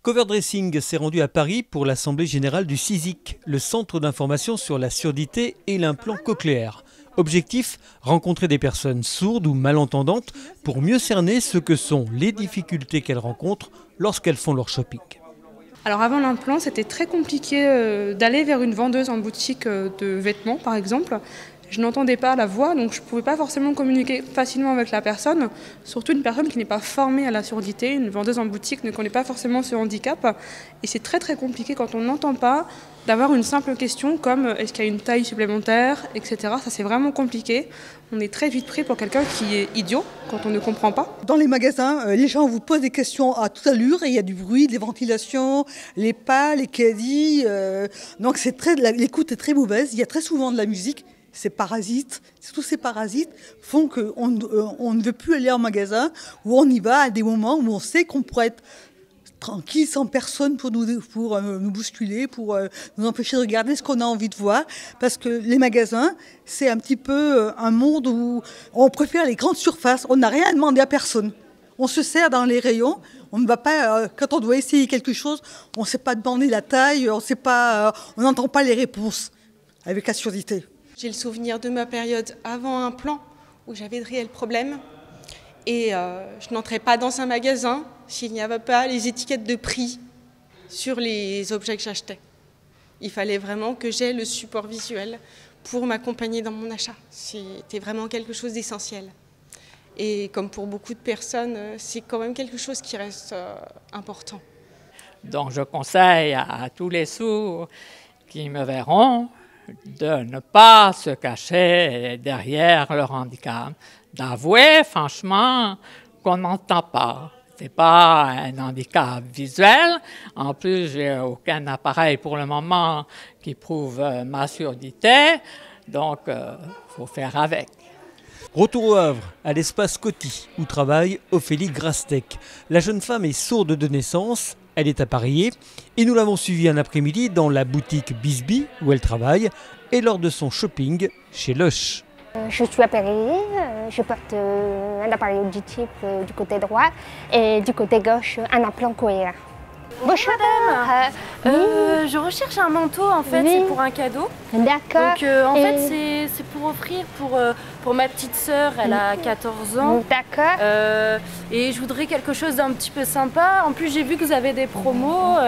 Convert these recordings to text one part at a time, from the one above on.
Coverdressing s'est rendu à Paris pour l'Assemblée générale du CISIC, le Centre d'information sur la surdité et l'implant cochléaire. Objectif, rencontrer des personnes sourdes ou malentendantes pour mieux cerner ce que sont les difficultés qu'elles rencontrent lorsqu'elles font leur shopping. Alors avant l'implant, c'était très compliqué d'aller vers une vendeuse en boutique de vêtements par exemple. Je n'entendais pas la voix, donc je ne pouvais pas forcément communiquer facilement avec la personne, surtout une personne qui n'est pas formée à la surdité. Une vendeuse en boutique ne connaît pas forcément ce handicap. Et c'est très compliqué quand on n'entend pas d'avoir une simple question comme est-ce qu'il y a une taille supplémentaire, etc. Ça c'est vraiment compliqué. On est très vite pris pour quelqu'un qui est idiot quand on ne comprend pas. Dans les magasins, les gens vous posent des questions à toute allure et il y a du bruit, des ventilations, les pas, les caddies. Donc l'écoute est très mauvaise. Il y a très souvent de la musique. Ces parasites, tous ces parasites font qu'on ne veut plus aller en magasin, où on y va à des moments où on sait qu'on pourrait être tranquille, sans personne pour nous bousculer, pour nous empêcher de regarder ce qu'on a envie de voir. Parce que les magasins, c'est un petit peu un monde où on préfère les grandes surfaces. On n'a rien à demander à personne. On se sert dans les rayons. On ne va pas, quand on doit essayer quelque chose, on ne sait pas demander la taille, on n'entend pas les réponses avec la surdité. J'ai le souvenir de ma période avant un plan où j'avais de réels problèmes et je n'entrais pas dans un magasin s'il n'y avait pas les étiquettes de prix sur les objets que j'achetais. Il fallait vraiment que j'aie le support visuel pour m'accompagner dans mon achat. C'était vraiment quelque chose d'essentiel. Et comme pour beaucoup de personnes, c'est quand même quelque chose qui reste important. Donc je conseille à tous les sourds qui me verront de ne pas se cacher derrière leur handicap, d'avouer franchement qu'on n'entend pas. Ce n'est pas un handicap visuel. En plus, je n'ai aucun appareil pour le moment qui prouve ma surdité, donc il faut faire avec. Retour au Havre, à l'espace Coty, où travaille Ophélie Grastec. La jeune femme est sourde de naissance, elle est appareillée, et nous l'avons suivie un après-midi dans la boutique Bisbee, où elle travaille, et lors de son shopping chez Lush. Je suis appareillée, je porte un appareil auditif du côté droit et du côté gauche un implant cochléaire. Bonjour madame, je recherche un manteau en fait, oui. C'est pour un cadeau. D'accord. Donc en fait c'est pour offrir pour ma petite sœur, elle a 14 ans. D'accord. Et je voudrais quelque chose d'un petit peu sympa. En plus j'ai vu que vous avez des promos.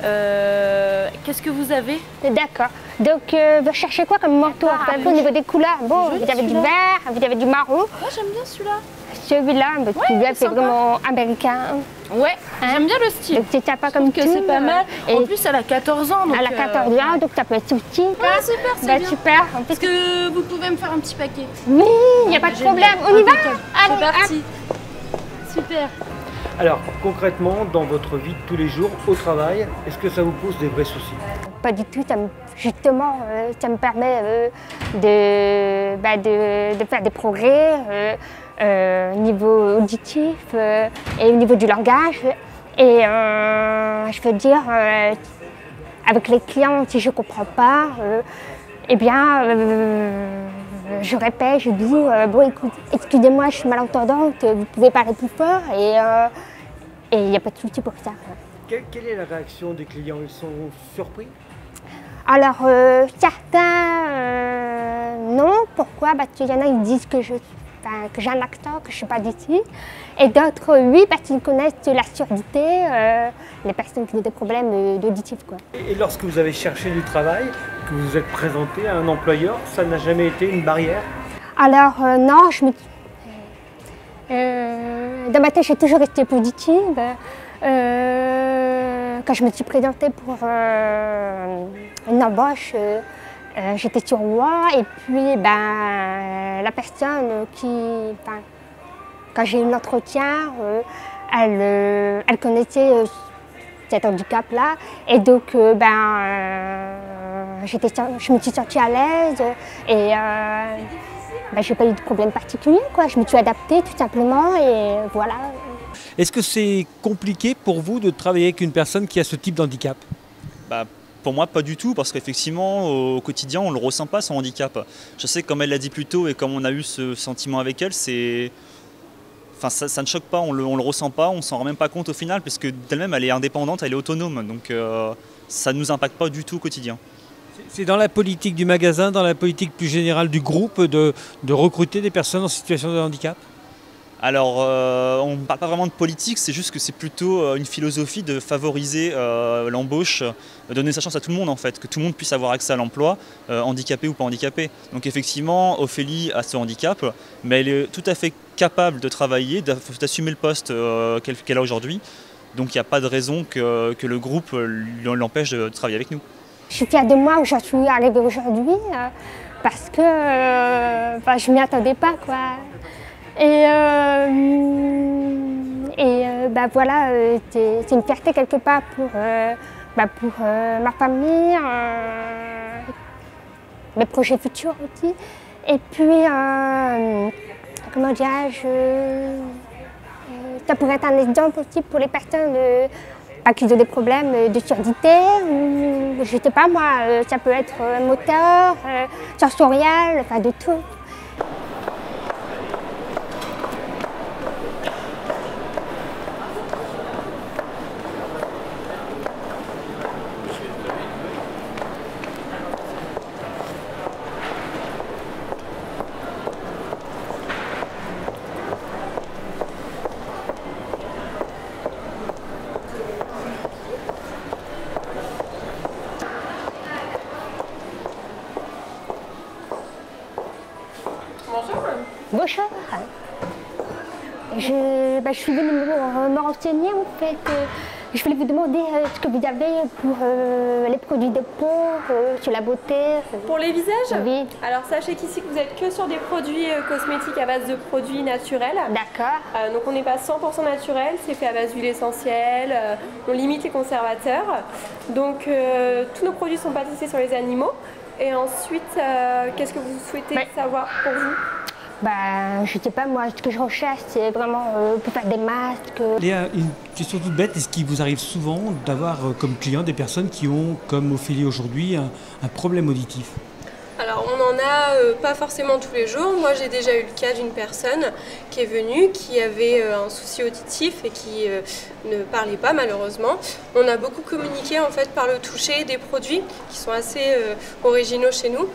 Qu'est-ce que vous avez? D'accord. Donc vous cherchez quoi comme manteau au niveau des couleurs? Bon, vous avez du vert, vous avez du marron. Moi j'aime bien celui-là. Celui-là, celui-là c'est vraiment américain. Ouais, j'aime bien le style. Donc c'est sympa comme que c'est pas mal. Et en plus elle a 14 ans. Donc, elle a 14 ans, donc ça peut être subtil. Ah super, c'est bien. Super. Est-ce que vous pouvez me faire un petit paquet? Oui, il n'y a pas de problème. On y va? Allez, c'est parti. Super. Alors concrètement, dans votre vie de tous les jours, au travail, est-ce que ça vous pose des vrais soucis? Pas du tout, justement, ça me permet de faire des progrès au niveau auditif et au niveau du langage. Et je veux dire, avec les clients, si je ne comprends pas, eh bien, je répète, je dis bon, écoute, excusez-moi, je suis malentendante, vous pouvez parler plus fort et il n'y a pas de souci pour ça. Quelle est la réaction des clients? Ils sont surpris? Alors, certains, non. Pourquoi? Parce qu'il y en a, ils disent que j'ai un accent, que je ne suis pas d'ici. Et d'autres, oui, parce qu'ils connaissent la surdité, les personnes qui ont des problèmes d'auditif. Et lorsque vous avez cherché du travail, que vous vous êtes présenté à un employeur, ça n'a jamais été une barrière? Alors, non, dans ma tête, j'ai toujours resté positive. Quand je me suis présentée pour une embauche, j'étais sur moi et puis la personne quand j'ai eu l'entretien, elle connaissait cet handicap-là et donc je me suis sentie à l'aise et j'ai pas eu de problème particulier, quoi. Je me suis adaptée tout simplement et voilà. Est-ce que c'est compliqué pour vous de travailler avec une personne qui a ce type d'handicap? Pour moi, pas du tout, parce qu'effectivement, au quotidien, on ne le ressent pas, son handicap. Je sais que comme elle l'a dit plus tôt et comme on a eu ce sentiment avec elle, c'est enfin, ça ne choque pas, on le ressent pas, on s'en rend même pas compte au final, parce que d'elle-même elle est indépendante, elle est autonome, donc ça ne nous impacte pas du tout au quotidien. C'est dans la politique du magasin, dans la politique plus générale du groupe, de recruter des personnes en situation de handicap? Alors, on ne parle pas vraiment de politique, c'est juste que c'est plutôt une philosophie de favoriser l'embauche, de donner sa chance à tout le monde en fait, que tout le monde puisse avoir accès à l'emploi, handicapé ou pas handicapé. Donc effectivement, Ophélie a ce handicap, mais elle est tout à fait capable de travailler, d'assumer le poste qu'elle a aujourd'hui. Donc il n'y a pas de raison que le groupe l'empêche de travailler avec nous. Je suis fière de moi où j'en suis arrivée aujourd'hui, parce que je ne m'y attendais pas, quoi. Et voilà, c'est une fierté quelque part pour ma famille, mes projets futurs aussi. Et puis, comment dirais-je, ça pourrait être un exemple aussi pour les personnes qui ont des problèmes de surdité, ou je ne sais pas moi, ça peut être moteur, sensoriel, enfin de tout. Bonjour. Je suis venue me renseigner en fait. Je voulais vous demander ce que vous avez pour les produits de peau, sur la beauté. Pour les visages? Oui. Alors sachez qu'ici que vous êtes que sur des produits cosmétiques à base de produits naturels. D'accord. Donc on n'est pas 100% naturel, c'est fait à base d'huile essentielle, on limite les conservateurs. Donc tous nos produits sont pas testés sur les animaux. Et ensuite, qu'est-ce que vous souhaitez savoir pour vous? Je ne sais pas, moi, ce que je recherche, c'est vraiment pour faire des masques. Léa, une question toute bête, est-ce qu'il vous arrive souvent d'avoir comme client des personnes qui ont, comme Ophélie aujourd'hui, un problème auditif? Alors on n'en a pas forcément tous les jours. Moi j'ai déjà eu le cas d'une personne qui est venue, qui avait un souci auditif et qui ne parlait pas malheureusement. On a beaucoup communiqué en fait par le toucher des produits qui sont assez originaux chez nous.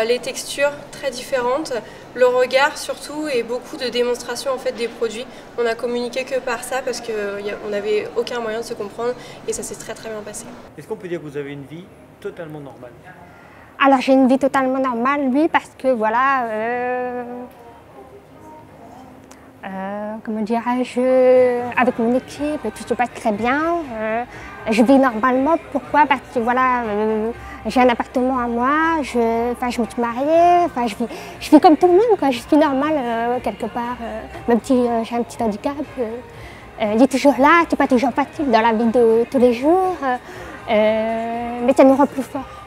Les textures très différentes, le regard surtout et beaucoup de démonstrations en fait des produits. On a communiqué que par ça parce qu'on n'avait aucun moyen de se comprendre et ça s'est très bien passé. Est-ce qu'on peut dire que vous avez une vie totalement normale? Alors j'ai une vie totalement normale, oui, parce que voilà, comment dirais-je, avec mon équipe, tout se passe très bien. Je vis normalement, pourquoi? Parce que voilà, j'ai un appartement à moi, je me suis mariée, je vis comme tout le monde, quoi. Je suis normale quelque part, même si j'ai un petit handicap. Il est toujours là, c'est pas toujours facile dans la vie de tous les jours, mais ça nous rend plus forts.